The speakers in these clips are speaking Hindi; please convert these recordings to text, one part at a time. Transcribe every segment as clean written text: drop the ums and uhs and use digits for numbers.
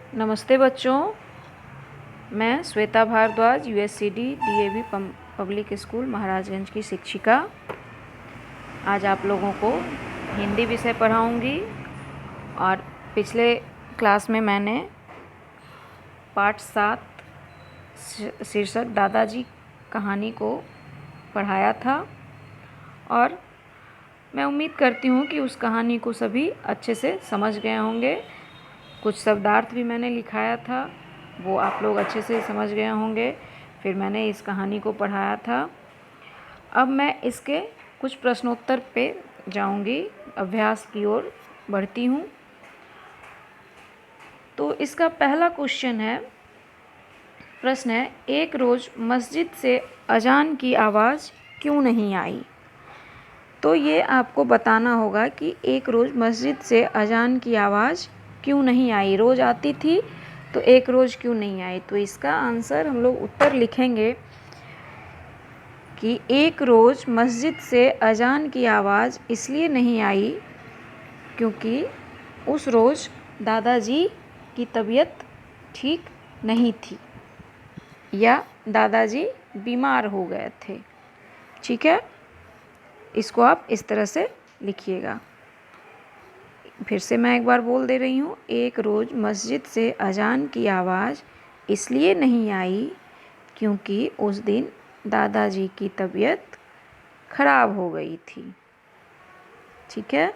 नमस्ते बच्चों, मैं Shweta Bharadwaj USCD DAV public school Maharajganj की शिक्षिका आज आप लोगों को हिंदी विषय पढ़ाऊंगी। और पिछले क्लास में मैंने पाठ 7 शीर्षक दादाजी कहानी को पढ़ाया था और मैं उम्मीद करती हूँ कि उस कहानी को सभी अच्छे से समझ गए होंगे। कुछ शब्दार्थ भी मैंने लिखाया था, वो आप लोग अच्छे से समझ गए होंगे। फिर मैंने इस कहानी को पढ़ाया था। अब मैं इसके कुछ प्रश्नोत्तर पे जाऊंगी, अभ्यास की ओर बढ़ती हूँ। तो इसका पहला प्रश्न है, एक रोज़ मस्जिद से अजान की आवाज़ क्यों नहीं आई। तो ये आपको बताना होगा कि एक रोज़ मस्जिद से अजान की आवाज़ क्यों नहीं आई। रोज़ आती थी तो एक रोज़ क्यों नहीं आई। तो इसका आंसर हम लोग उत्तर लिखेंगे कि एक रोज़ मस्जिद से अजान की आवाज़ इसलिए नहीं आई क्योंकि उस रोज़ दादाजी की तबीयत ठीक नहीं थी या दादाजी बीमार हो गए थे। ठीक है, इसको आप इस तरह से लिखिएगा। फिर से मैं एक बार बोल दे रही हूँ, एक रोज़ मस्जिद से अजान की आवाज़ इसलिए नहीं आई क्योंकि उस दिन दादाजी की तबीयत खराब हो गई थी। ठीक है।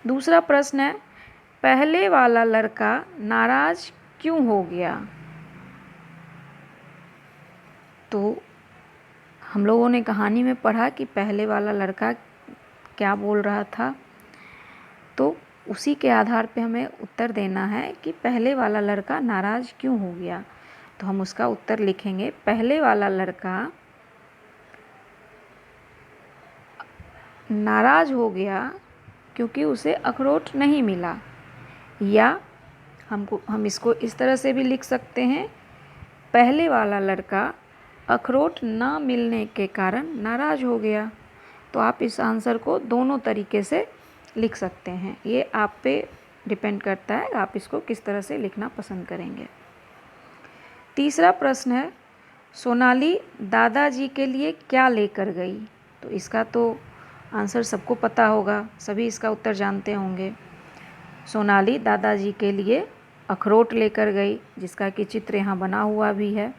दूसरा प्रश्न है, पहले वाला लड़का नाराज़ क्यों हो गया। तो हम लोगों ने कहानी में पढ़ा कि पहले वाला लड़का क्या बोल रहा था, तो उसी के आधार पे हमें उत्तर देना है कि पहले वाला लड़का नाराज़ क्यों हो गया। तो हम उसका उत्तर लिखेंगे, पहले वाला लड़का नाराज़ हो गया क्योंकि उसे अखरोट नहीं मिला। या हम इसको इस तरह से भी लिख सकते हैं, पहले वाला लड़का अखरोट ना मिलने के कारण नाराज़ हो गया। तो आप इस आंसर को दोनों तरीके से लिख सकते हैं, ये आप पे डिपेंड करता है आप इसको किस तरह से लिखना पसंद करेंगे। तीसरा प्रश्न है, सोनाली दादाजी के लिए क्या लेकर गई। तो इसका तो आंसर सबको पता होगा, सभी इसका उत्तर जानते होंगे। सोनाली दादाजी के लिए अखरोट लेकर गई, जिसका कि चित्र यहाँ बना हुआ भी है।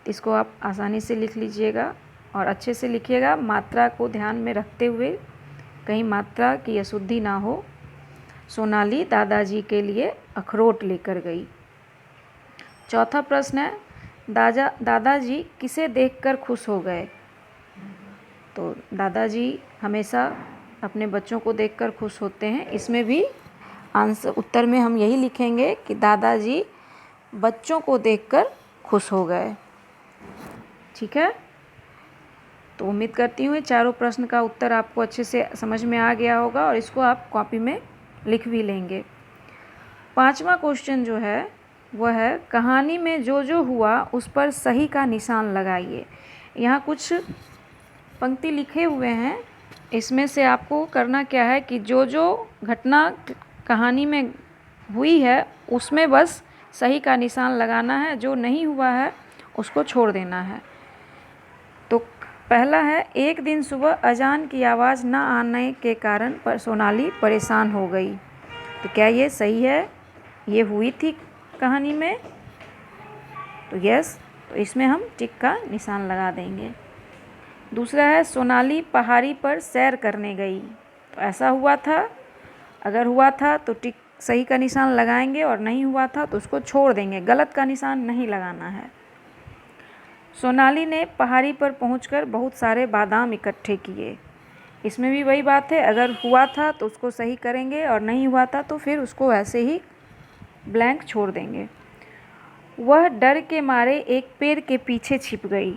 इसको आप आसानी से लिख लीजिएगा और अच्छे से लिखिएगा, मात्रा को ध्यान में रखते हुए, कहीं मात्रा की अशुद्धि ना हो। सोनाली दादाजी के लिए अखरोट लेकर गई। चौथा प्रश्न है, दादाजी किसे देखकर खुश हो गए। तो दादाजी हमेशा अपने बच्चों को देखकर खुश होते हैं। इसमें भी आंसर उत्तर में हम यही लिखेंगे कि दादाजी बच्चों को देखकर खुश हो गए। ठीक है, तो उम्मीद करती हूँ चारों प्रश्न का उत्तर आपको अच्छे से समझ में आ गया होगा और इसको आप कॉपी में लिख भी लेंगे। पांचवा क्वेश्चन जो है वह है, कहानी में जो जो हुआ उस पर सही का निशान लगाइए। यहाँ कुछ पंक्ति लिखे हुए हैं, इसमें से आपको करना क्या है कि जो जो घटना कहानी में हुई है उसमें बस सही का निशान लगाना है, जो नहीं हुआ है उसको छोड़ देना है। तो पहला है, एक दिन सुबह अजान की आवाज़ न आने के कारण सोनाली परेशान हो गई। तो क्या ये सही है, ये हुई थी कहानी में। तो यस, तो इसमें हम टिक का निशान लगा देंगे। दूसरा है, सोनाली पहाड़ी पर सैर करने गई। तो ऐसा हुआ था, अगर हुआ था तो टिक सही का निशान लगाएंगे और नहीं हुआ था तो उसको छोड़ देंगे, गलत का निशान नहीं लगाना है। सोनाली ने पहाड़ी पर पहुंचकर बहुत सारे बादाम इकट्ठे किए। इसमें भी वही बात है, अगर हुआ था तो उसको सही करेंगे और नहीं हुआ था तो फिर उसको ऐसे ही ब्लैंक छोड़ देंगे। वह डर के मारे एक पेड़ के पीछे छिप गई।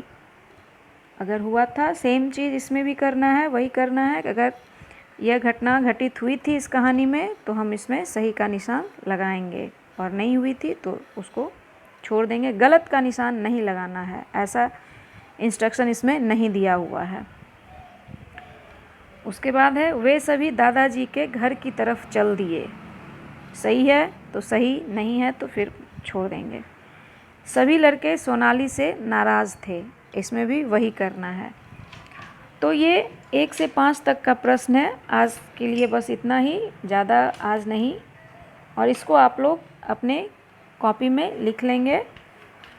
अगर हुआ था, सेम चीज़ इसमें भी करना है, वही करना है। अगर यह घटना घटित हुई थी इस कहानी में तो हम इसमें सही का निशान लगाएंगे और नहीं हुई थी तो उसको छोड़ देंगे, गलत का निशान नहीं लगाना है, ऐसा इंस्ट्रक्शन इसमें नहीं दिया हुआ है। उसके बाद है, वे सभी दादाजी के घर की तरफ चल दिए। सही है, तो सही नहीं है तो फिर छोड़ देंगे। सभी लड़के सोनाली से नाराज़ थे, इसमें भी वही करना है। तो ये 1 से 5 तक का प्रश्न है। आज के लिए बस इतना ही, ज़्यादा आज नहीं। और इसको आप लोग अपने कॉपी में लिख लेंगे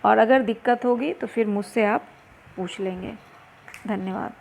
और अगर दिक्कत होगी तो फिर मुझसे आप पूछ लेंगे। धन्यवाद।